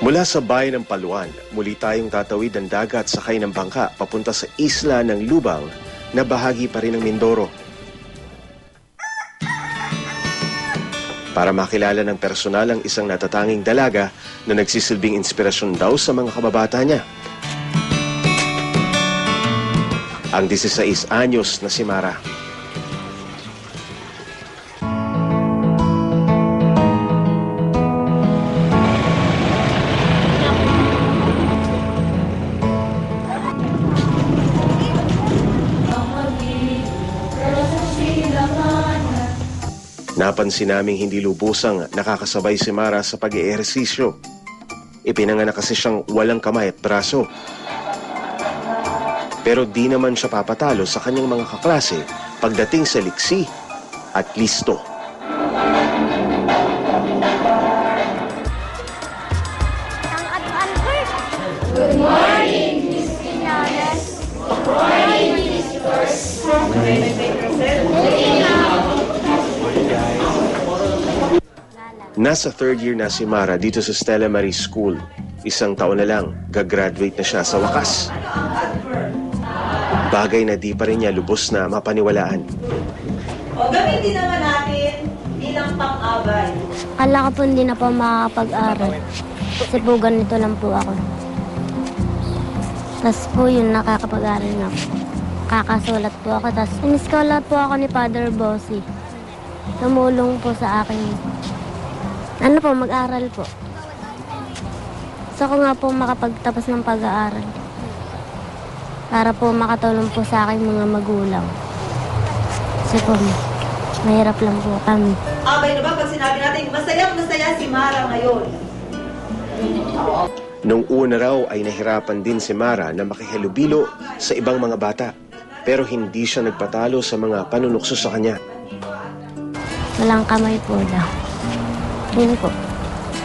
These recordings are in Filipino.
Mula sa bayan ng Paluan, muli tayong tatawid ng dagat sakay ng bangka papunta sa isla ng Lubang na bahagi pa rin ng Mindoro. Para makilala ng personal ang isang natatanging dalaga na nagsisilbing inspirasyon daw sa mga kababata niya. Ang 16 anyos na si Mara. Napansin naming hindi lubusang nakakasabay si Mara sa pag-eehersisyo. Ipinanganak kasi siyang walang kamay at braso. Pero di naman siya papatalo sa kanyang mga kaklase pagdating sa liksi at listo. Good morning, Miss Pinales. Good morning, Miss Nasa third year na si Mara dito sa Stella Maris School. Isang taon na lang, gagraduate na siya sa wakas. Bagay na di pa rin niya lubos na mapaniwalaan. O gamitin naman natin bilang pang-abay. Akala ko po hindi na po makakapag-aral. Kasi po ganito lang po ako. Tapos po yun, nakakapag-aral na po. Kakasulat po ako. Tapos in-scholar po ako ni Father Bossy. Tumulong po sa akin. Ano po, mag-aral po. Gusto ko nga po makapagtapos ng pag-aaral. Para po makatulong po sa akin mga magulang. Kasi po, mahirap lang po kami. Abay na ba pag sinabi natin, masayang-masaya si Mara ngayon? Nung una raw ay nahirapan din si Mara na makihalubilo sa ibang mga bata. Pero hindi siya nagpatalo sa mga panunukso sa kanya. Walang kamay po daw. Yun po.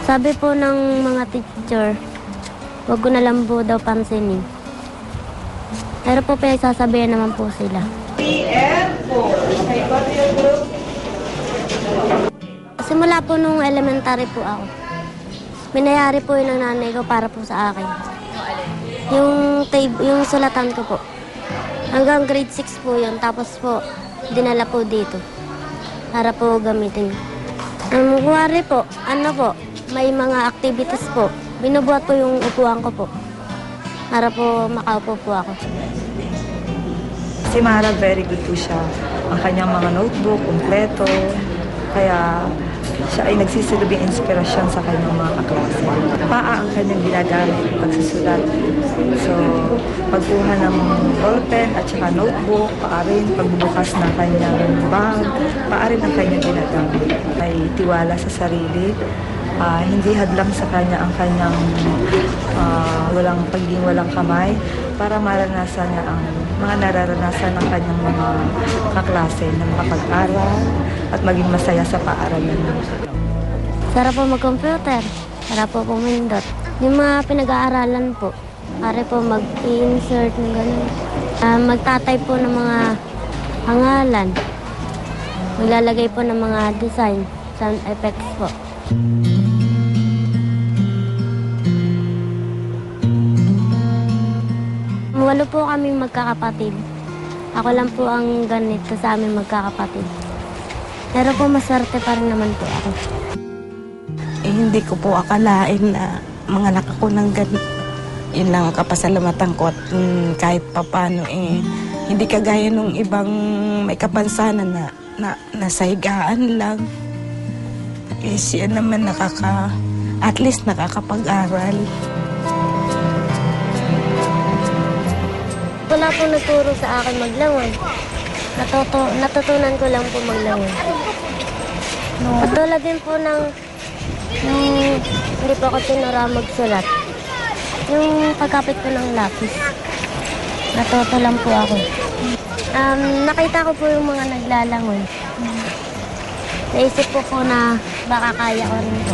Sabi po ng mga teacher, wag ko na lang po daw pansinin. Pero po sasabihin naman po sila. PM4. Okay, go to your group. Simula po nung elementary po ako. Minayari po yun ng nanay ko para po sa akin. Yung sulatan ko po. Hanggang grade 6 po yun. Tapos po, dinala po dito. Para po gamitin. Kuwari po, may mga activities po. Binubuhat po yung upuan ko po. Para po makaupo po ako. Si Mara, very good po siya. Ang kanyang mga notebook, kumpleto. Kaya siya ay nagsisilbing inspirasyon sa kanyang mga kaklase. Paa ang kanyang ginagamit pagsusulat. So, pagkuha ng ballpen at saka notebook, paa rin pagbubukas ng kanyang bag, paa rin ang kanyang ginagamit. May tiwala sa sarili. Hindi hadlang sa kanya ang kanyang walang kamay para maranasan niya ang mga nararanasan ng kanyang mga kaklase na makapag-aral at maging masaya sa paaralan. Sarap po mag-computer. Sarap po pumindot. Yung mga pinag-aaralan po, para po mag-insert ng gano'n. Magtatype po ng mga pangalan. Maglalagay po ng mga design, sound effects po. Walo po kaming magkakapatid. Ako lang po ang ganito sa aming magkakapatid. Pero po maswerte pa rin naman po ako. Hindi ko po akalain na mga anak ako ng ganito. Yun lang ang kapasalamatan ko at kahit papano hindi kagaya nung ibang may kapansanan na nasahigaan lang. Siya naman at least nakakapag-aral. Wala po nagturo sa akin maglangoy. Natutunan ko lang po maglangoy. Patulad din po ng hindi po ako tinura magsulat. Yung pagkapit ko ng lapis. Natuto lang po ako. Nakita ko po yung mga naglalangoy. Naisip ko po na baka kaya ko rin po.